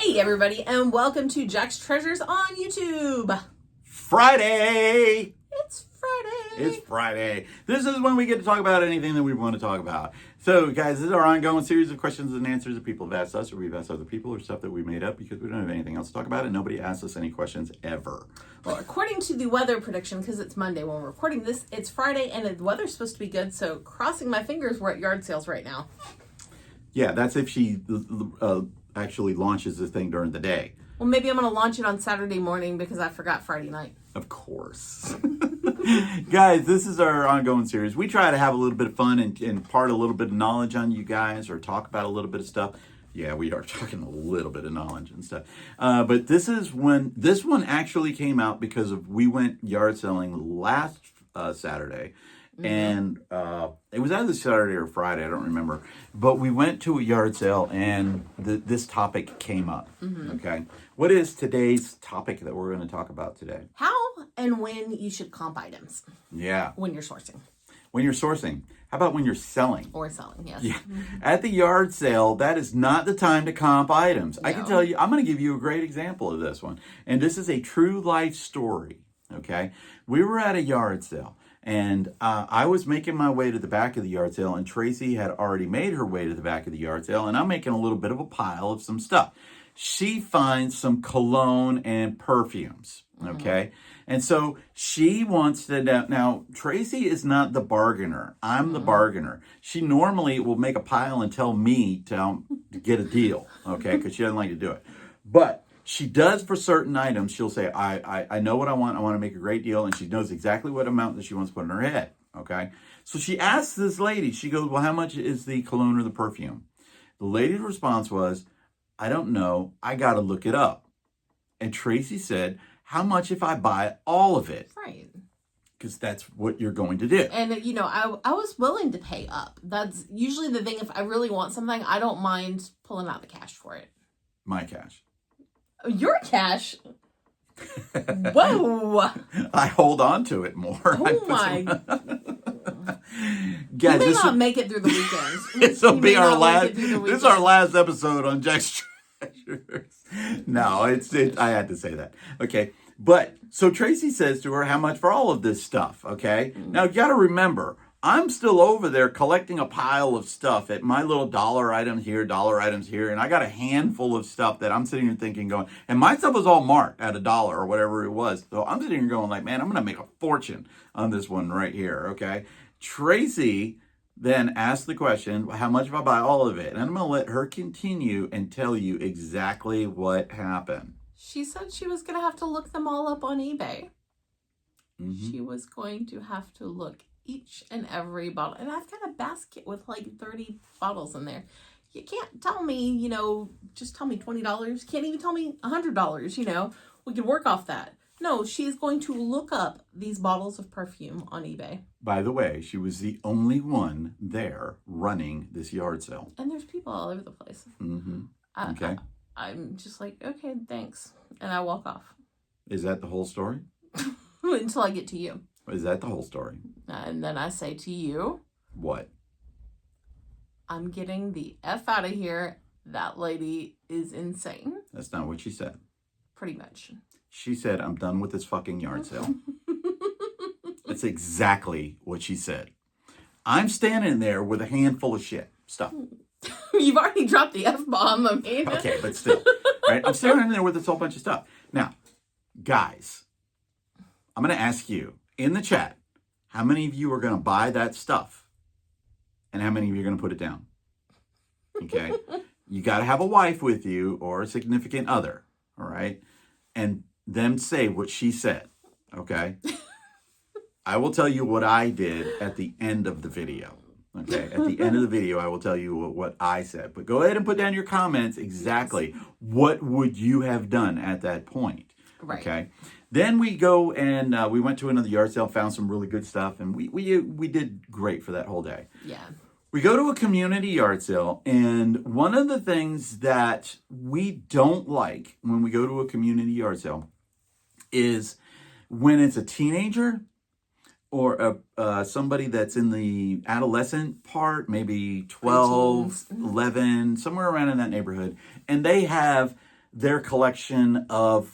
Hey everybody, and welcome to Jack's Treasures on YouTube. Friday! It's Friday. It's Friday. This is when we get to talk about anything that we want to talk about. So, guys, this is our ongoing series of questions and answers that people have asked us, or we've asked other people, or stuff that we made up because we don't have anything else to talk about, and nobody asks us any questions ever. Well, according to the weather prediction, because it's Monday when we're recording this, it's Friday, and the weather's supposed to be good, so crossing my fingers, we're at yard sales right now. Yeah, that's if she actually launches this thing during the day. Well, maybe I'm going to launch it on Saturday morning because I forgot Friday night. Of course. Guys, this is our ongoing series. We try to have a little bit of fun and impart a little bit of knowledge on you guys, or talk about a little bit of stuff. Yeah, we are talking a little bit of knowledge and stuff. But this one actually came out because we went yard selling last Saturday. Mm-hmm. And it was either Saturday or Friday, I don't remember. But we went to a yard sale, and this topic came up. Mm-hmm. Okay, what is today's topic that we're going to talk about today? How and when you should comp items. Yeah. When you're sourcing. When you're sourcing. How about when you're selling? Or selling, yes. Yeah. Mm-hmm. At the yard sale, that is not the time to comp items. No. I can tell you, I'm going to give you a great example of this one. And this is a true life story. Okay, we were at a yard sale. And I was making my way to the back of the yard sale, and Tracy had already made her way to the back of the yard sale, and I'm making a little bit of a pile of some stuff. She finds some cologne and perfumes, okay? And so she wants to, now Tracy is not the bargainer. I'm the bargainer. She normally will make a pile and tell me to get a deal, okay? Because she doesn't like to do it. But she does for certain items. She'll say, I know what I want. I want to make a great deal. And she knows exactly what amount that she wants to put in her head. Okay. So she asks this lady, she goes, well, how much is the cologne or the perfume? The lady's response was, I don't know. I got to look it up. And Tracy said, how much if I buy all of it? Right. Because that's what you're going to do. And, you know, I was willing to pay up. That's usually the thing. If I really want something, I don't mind pulling out the cash for it. My cash. Your cash? Whoa! I hold on to it more. Oh my! Guys, you may not make it through the weekend. This will be our last. This is our last episode on Jack's Treasures. No, I had to say that. Okay, but so Tracy says to her, "How much for all of this stuff?" Okay, now you got to remember, I'm still over there collecting a pile of stuff at my little dollar items here, and I got a handful of stuff that I'm sitting here thinking, going, and my stuff was all marked at $1 or whatever it was. So I'm sitting here going like, man, I'm going to make a fortune on this one right here, okay? Tracy then asked the question, how much if I buy all of it? And I'm going to let her continue and tell you exactly what happened. She said she was going to have to look them all up on eBay. Mm-hmm. She was going to have to look each and every bottle. And I've got a basket with like 30 bottles in there. You can't tell me, you know, just tell me $20. Can't even tell me $100, you know. We can work off that. No, she's going to look up these bottles of perfume on eBay. By the way, she was the only one there running this yard sale. And there's people all over the place. Mm-hmm. Okay. I'm just like, okay, thanks. And I walk off. Is that the whole story? Until I get to you. Is that the whole story? And then I say to you, what? I'm getting the F out of here. That lady is insane. That's not what she said. Pretty much. She said, I'm done with this fucking yard sale. That's exactly what she said. I'm standing there with a handful of stuff. You've already dropped the F-bomb, I mean. Okay, but still. Right? I'm standing there with this whole bunch of stuff. Now, guys, I'm going to ask you in the chat, how many of you are going to buy that stuff? And how many of you are going to put it down? Okay? You got to have a wife with you or a significant other. All right? And them say what she said. Okay? I will tell you what I did at the end of the video. Okay? At the end of the video, I will tell you what I said. But go ahead and put down your comments exactly. What would you have done at that point? Right. Okay? Then we go and we went to another yard sale, found some really good stuff, and we did great for that whole day. Yeah. We go to a community yard sale, and one of the things that we don't like when we go to a community yard sale is when it's a teenager or somebody that's in the adolescent part, maybe 12, 11, somewhere around in that neighborhood, and they have their collection of,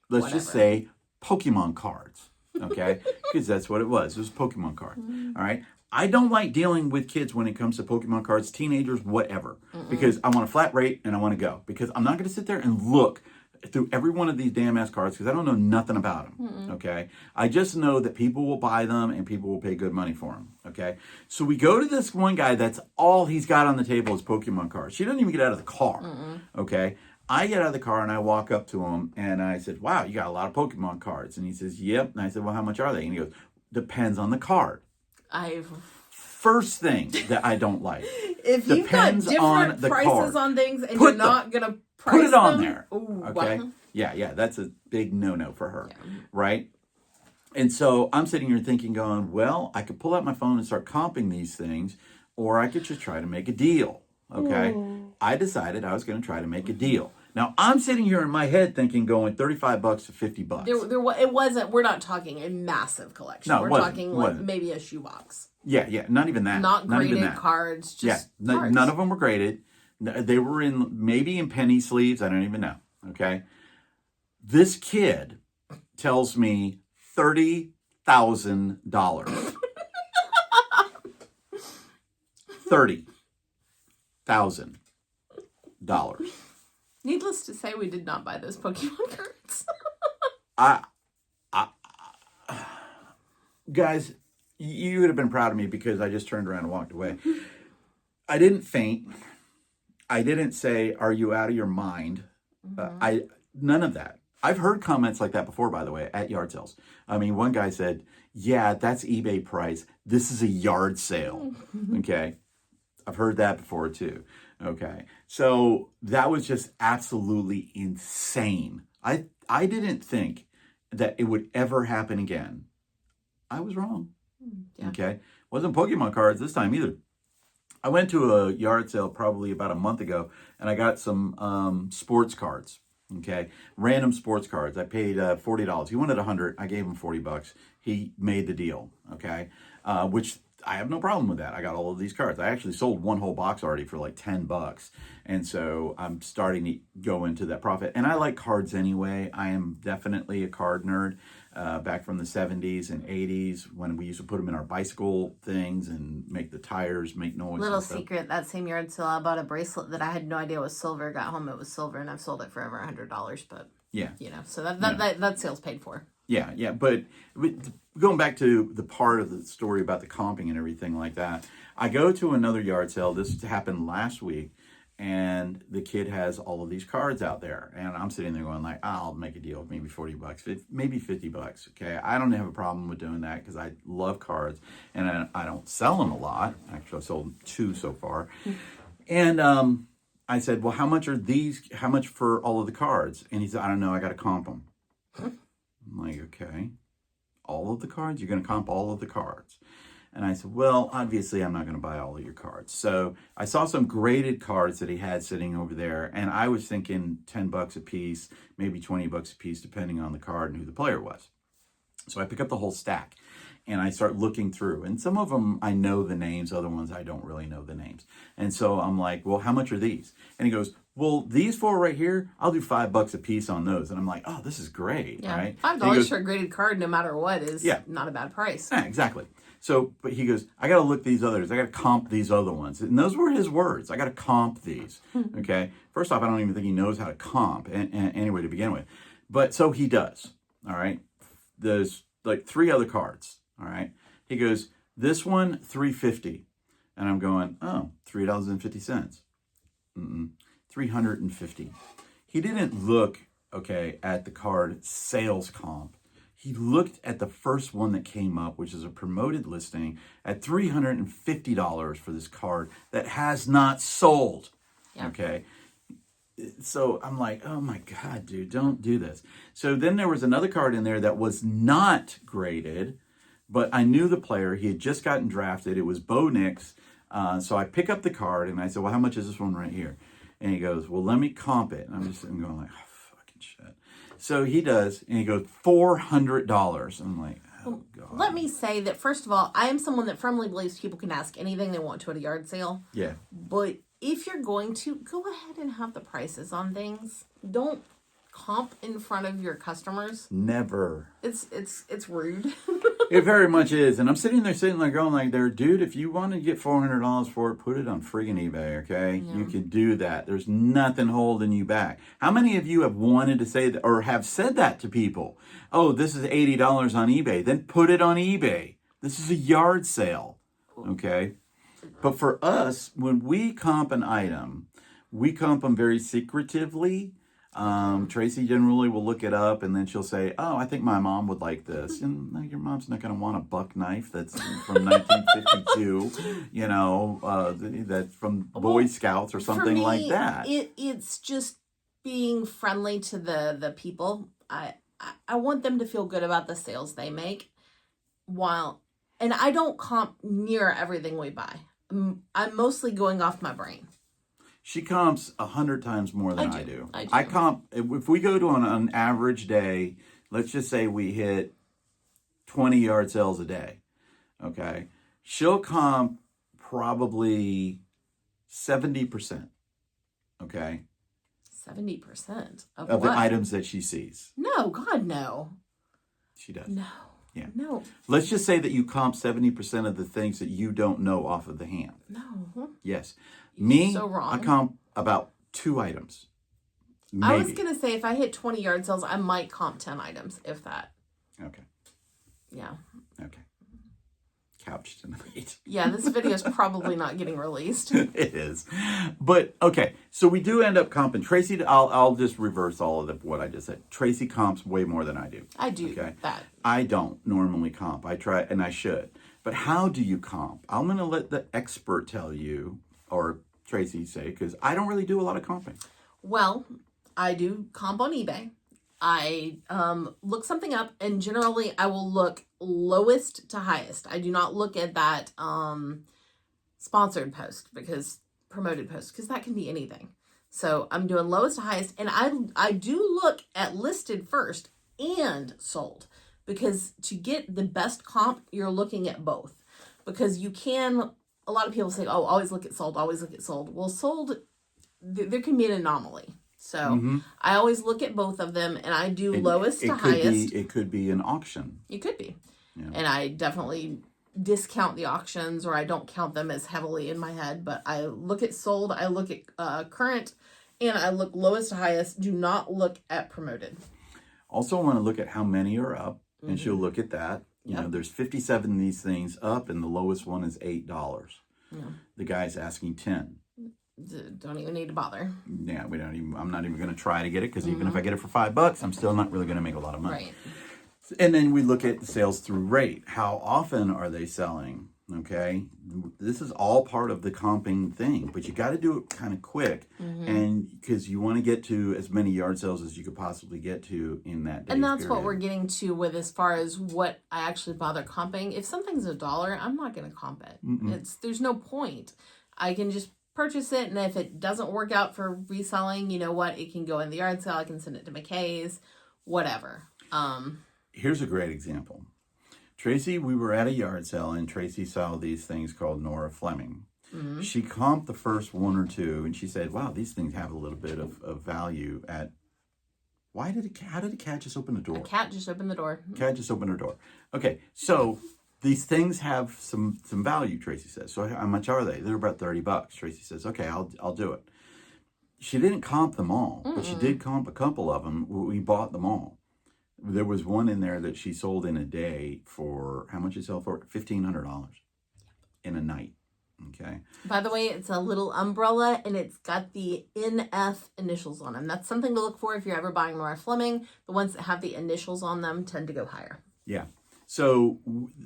let's just Whatever. say, Pokemon cards. Okay? Because that's what it was. It was Pokemon cards. All right? I don't like dealing with kids when it comes to Pokemon cards, teenagers, whatever. Because I want a flat rate and I want to go. Because I'm not going to sit there and look through every one of these damn ass cards because I don't know nothing about them. Okay? I just know that people will buy them and people will pay good money for them. Okay? So we go to this one guy that's all he's got on the table is Pokemon cards. She doesn't even get out of the car. Okay? I get out of the car and I walk up to him and I said, wow, you got a lot of Pokemon cards. And he says, yep. And I said, well, how much are they? And he goes, depends on the card. First thing that I don't like. If you've got different prices on things and you're not going to price put it on them, there. Ooh, Okay? wow. Yeah, that's a big no-no for her. Right? And so I'm sitting here thinking, going, well, I could pull out my phone and start comping these things, or I could just try to make a deal. Okay? I decided I was going to try to make a deal. Now, I'm sitting here in my head thinking going $35 to $50. It wasn't, we're not talking a massive collection. No, we're talking like maybe a shoebox. Yeah, not even that. Not graded even that. cards, just cards. None of them were graded. They were maybe in penny sleeves. I don't even know. Okay? This kid tells me $30,000. $30,000. Needless to say, we did not buy those Pokemon cards. Guys, you would have been proud of me because I just turned around and walked away. I didn't faint. I didn't say, "Are you out of your mind?" None of that. I've heard comments like that before, by the way, at yard sales. I mean, one guy said, "Yeah, that's eBay price. This is a yard sale." Okay, I've heard that before too. Okay, so that was just absolutely insane. I didn't think that it would ever happen again. I was wrong. Yeah. Okay, wasn't Pokemon cards this time either. I went to a yard sale probably about a month ago, and I got some sports cards. Okay, random sports cards. I paid $40. He wanted $100. I gave him $40. He made the deal. Okay, which I have no problem with that. I got all of these cards. I actually sold one whole box already for like $10, and so I'm starting to go into that profit. And I like cards anyway. I am definitely a card nerd. Back from the 70s and 80s when we used to put them in our bicycle things and make the tires make noise. Little secret, that same yard sale, I bought a bracelet that I had no idea was silver. Got home, it was silver, and I've sold it for over $100. But yeah, so that sale's paid for. Yeah. But going back to the part of the story about the comping and everything like that, I go to another yard sale. This happened last week. And the kid has all of these cards out there. And I'm sitting there going like, I'll make a deal, maybe $40, maybe $50. Okay. I don't have a problem with doing that because I love cards and I don't sell them a lot. Actually, I sold 2 so far. And I said, well, how much are these? How much for all of the cards? And he said, I don't know. I got to comp them. I'm like, okay. All of the cards? You're going to comp all of the cards. And I said, well, obviously, I'm not going to buy all of your cards. So I saw some graded cards that he had sitting over there. And I was thinking $10 a piece, maybe $20 a piece, depending on the card and who the player was. So I pick up the whole stack and I start looking through. And some of them, I know the names. Other ones, I don't really know the names. And so I'm like, well, how much are these? And he goes, well, these 4 right here, I'll do $5 a piece on those. And I'm like, oh, this is great. Yeah. Right? $5 for a graded card, no matter what, is not a bad price. Yeah, exactly. So, but he goes, I got to look these others. I got to comp these other ones. And those were his words. I got to comp these. Okay. First off, I don't even think he knows how to comp anyway to begin with. But so he does. All right. There's like 3 other cards. All right. He goes, this one, $3.50. And I'm going, oh, $3.50. $350. He didn't look, okay, at the card sales comp. He looked at the first one that came up, which is a promoted listing at $350 for this card that has not sold. Yeah. Okay. So I'm like, oh my God, dude, don't do this. So then there was another card in there that was not graded, but I knew the player. He had just gotten drafted. It was Bo Nix. So I pick up the card and I said, well, how much is this one right here? And he goes, well, let me comp it. And I'm just sitting going like, oh, fucking shit. So he does, and he goes, $400. I'm like, oh, God. Let me say that, first of all, I am someone that firmly believes people can ask anything they want to at a yard sale. Yeah. But if you're going to, go ahead and have the prices on things. Don't comp in front of your customers. Never. It's rude. It very much is. And I'm sitting there going like there, dude, if you want to get $400 for it, put it on friggin' eBay, okay? Yeah. You can do that. There's nothing holding you back. How many of you have wanted to say that or have said that to people? Oh, this is $80 on eBay. Then put it on eBay. This is a yard sale, okay? But for us, when we comp an item, we comp them very secretively. Tracy generally will look it up and then she'll say, oh, I think my mom would like this. And like, your mom's not going to want a buck knife that's from 1952, you know, that's from Boy Scouts or something like that. It's just being friendly to the people. I want them to feel good about the sales they make. And I don't comp near everything we buy. I'm mostly going off my brain. She comps 100 times more than I do. I comp, if we go to an average day, let's just say we hit 20 yard sales a day, okay? She'll comp probably 70%, okay? 70% of the what? items that she sees. No, God, no. She does. No. Yeah. No. Let's just say that you comp 70% of the things that you don't know off of the hand. No. Yes. Me, so wrong. I comp about 2 items. Maybe. I was going to say if I hit 20 yard sales, I might comp 10 items, if that. Okay. Yeah. Okay. Couch tonight. Yeah, this video is probably not getting released. It is. But, okay, so we do end up comping. Tracy, I'll just reverse all of what I just said. Tracy comps way more than I do. I do that. I don't normally comp. I try, and I should. But how do you comp? I'm going to let the expert tell you, or Tracy say, because I don't really do a lot of comping. Well, I do comp on eBay. I look something up, and generally I will look lowest to highest. I do not look at that sponsored post, promoted post, because that can be anything. So I'm doing lowest to highest, and I do look at listed first and sold, because to get the best comp, you're looking at both. Because you can, a lot of people say, oh, always look at sold, always look at sold. Well, sold, there can be an anomaly. So I always look at both of them, and I do lowest to highest. It could be an auction. It could be. Yeah. And I definitely discount the auctions, or I don't count them as heavily in my head. But I look at sold, I look at current, and I look lowest to highest. Do not look at promoted. Also want to look at how many are up, and she'll look at that. You know, there's 57 of these things up, and the lowest one is $8. Yeah. The guy's asking 10. Don't even need to bother. Yeah, I'm not even going to try to get it, because even if I get it for $5, I'm still not really going to make a lot of money. Right. And then we look at the sales through rate. How often are they selling? Okay, this is all part of the comping thing, but you got to do it kind of quick, and because you want to get to as many yard sales as you could possibly get to in that day. And that's what we're getting to with as far as what I actually bother comping. If something's $1, I'm not going to comp it. There's no point. I can just purchase it, and if it doesn't work out for reselling, you know what? It can go in the yard sale. I can send it to McKay's, whatever. Here's a great example. Tracy, we were at a yard sale, and Tracy saw these things called Nora Fleming. She comped the first 1 or 2, and she said, wow, these things have a little bit of value at... how did a cat just open the door? A cat just opened the door. Cat just opened her door. Okay, so these things have some value, Tracy says. So how much are they? They're about $30. Tracy says, okay, I'll do it. She didn't comp them all, but she did comp a couple of them. We bought them all. There was one in there that she sold in a day for, how much did she sell for? $1,500 in a night. Okay. By the way, it's a little umbrella, and it's got the NF initials on them. That's something to look for if you're ever buying Nora Fleming. The ones that have the initials on them tend to go higher. Yeah. So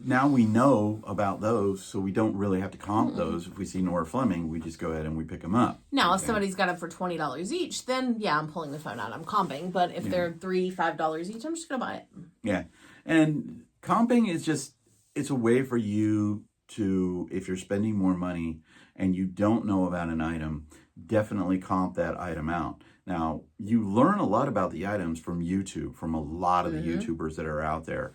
now we know about those, so we don't really have to comp those. If we see Nora Fleming, we just go ahead and we pick them up. Now, if somebody's got them for $20 each, then yeah, I'm pulling the phone out. I'm comping. But if they're $3, $5 each, I'm just going to buy it. Yeah. And comping is just, it's a way for you to, if you're spending more money and you don't know about an item, definitely comp that item out. Now, you learn a lot about the items from YouTube, from a lot of the YouTubers that are out there.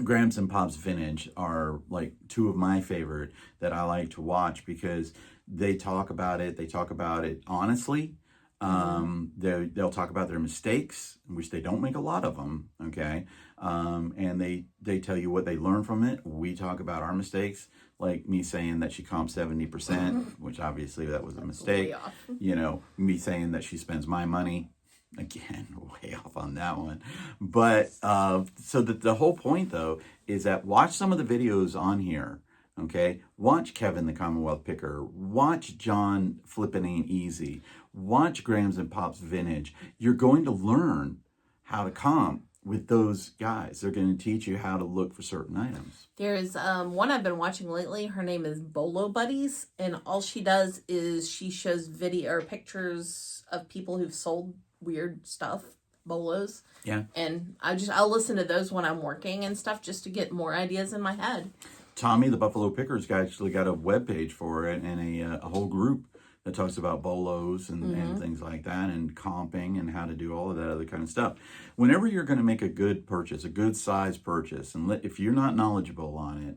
Grams and Pop's Vintage are like 2 of my favorite that I like to watch, because they talk about it. They talk about it honestly. They'll talk about their mistakes, which they don't make a lot of them. Okay. And they tell you what they learned from it. We talk about our mistakes, like me saying that she comped 70%, which obviously that was a mistake. Way off. You know, me saying that she spends my money. Again, way off on that one. But so the whole point, though, is that watch some of the videos on here. Okay, watch Kevin the Commonwealth Picker. Watch John Flippin' Ain't Easy. Watch Grams and Pops Vintage. You're going to learn how to comp with those guys. They're going to teach you how to look for certain items. There's one I've been watching lately. Her name is Bolo Buddies, and all she does is she shows video or pictures of people who've sold weird stuff, bolos. Yeah. And I'll listen to those when I'm working and stuff just to get more ideas in my head. Tommy, the Buffalo Pickers guy, actually got a webpage for it and a whole group that talks about bolos and things like that and comping and how to do all of that other kind of stuff. Whenever you're going to make a good purchase, a good size purchase, and if you're not knowledgeable on it,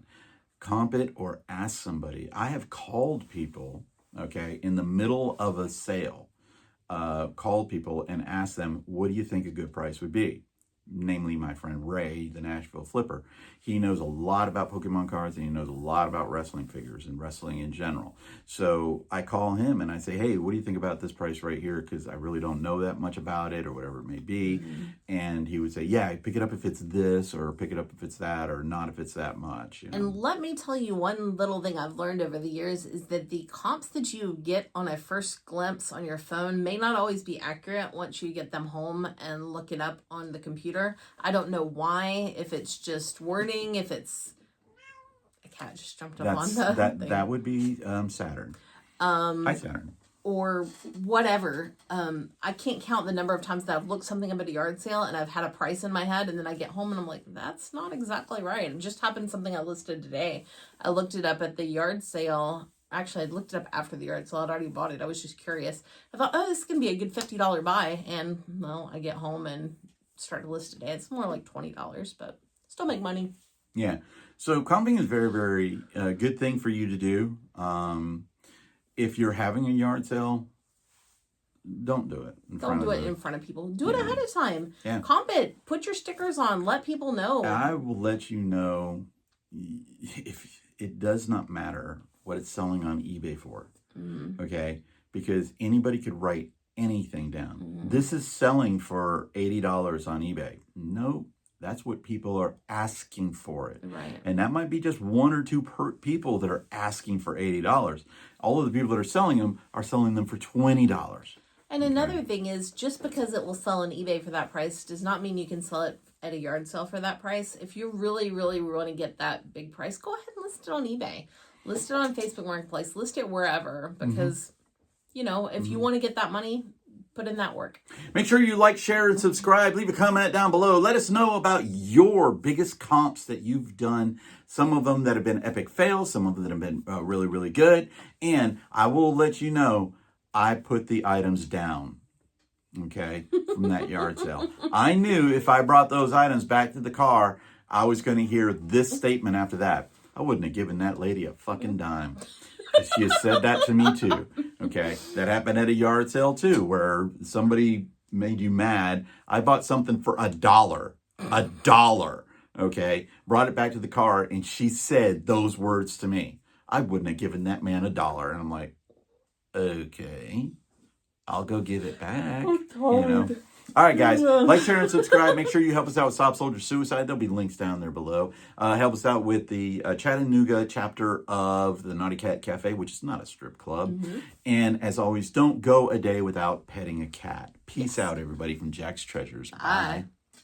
comp it or ask somebody. I have called people, okay, in the middle of a sale, called people and asked them, what do you think a good price would be? Namely, my friend Ray, the Nashville Flipper. He knows a lot about Pokemon cards and he knows a lot about wrestling figures and wrestling in general. So I call him and I say, hey, what do you think about this price right here? Because I really don't know that much about it or whatever it may be. And he would say, yeah, pick it up if it's this or pick it up if it's that or not if it's that much. You know? And let me tell you one little thing I've learned over the years is that the comps that you get on a first glimpse on your phone may not always be accurate once you get them home and look it up on the computer. I don't know why, if it's just wording, if it's a cat just jumped up on the thing. That would be Saturn. Hi, Saturn. Or whatever. I can't count the number of times that I've looked something up at a yard sale and I've had a price in my head and then I get home and I'm like, that's not exactly right. It just happened something I listed today. I looked it up at the yard sale. Actually, I looked it up after the yard sale. I'd already bought it. I was just curious. I thought, oh, this is going to be a good $50 buy. And, well, I get home and start to list today. It's more like $20, but still make money. Yeah. So comping is very, very good thing for you to do. If you're having a yard sale, don't do it. Don't do it in front of people. Do it ahead of time. Yeah. Comp it. Put your stickers on. Let people know. I will let you know if it does not matter what it's selling on eBay for. Okay? Because anybody could write anything down. This is selling for $80 on eBay. No, that's what people are asking for it. Right. And that might be just one or two people that are asking for $80. All of the people that are selling them for $20. And another thing is, just because it will sell on eBay for that price does not mean you can sell it at a yard sale for that price. If you really, really want to get that big price, go ahead and list it on eBay. List it on Facebook Marketplace. List it wherever, because you know, if you want to get that money, put in that work. Make sure you like, share, and subscribe. Leave a comment down below. Let us know about your biggest comps that you've done. Some of them that have been epic fails. Some of them that have been really, really good. And I will let you know, I put the items down, okay, from that yard sale. I knew if I brought those items back to the car, I was going to hear this statement after that. I wouldn't have given that lady a fucking dime. She has said that to me too. Okay. That happened at a yard sale too, where somebody made you mad. I bought something for $1. $1. Okay. Brought it back to the car and she said those words to me. I wouldn't have given that man $1. And I'm like, okay, I'll go give it back. You know. All right, guys, like, share, and subscribe. Make sure you help us out with Stop Soldier Suicide. There'll be links down there below. Help us out with the Chattanooga chapter of the Naughty Cat Cafe, which is not a strip club. And as always, don't go a day without petting a cat. Peace out, everybody, from Jack's Treasures. Bye.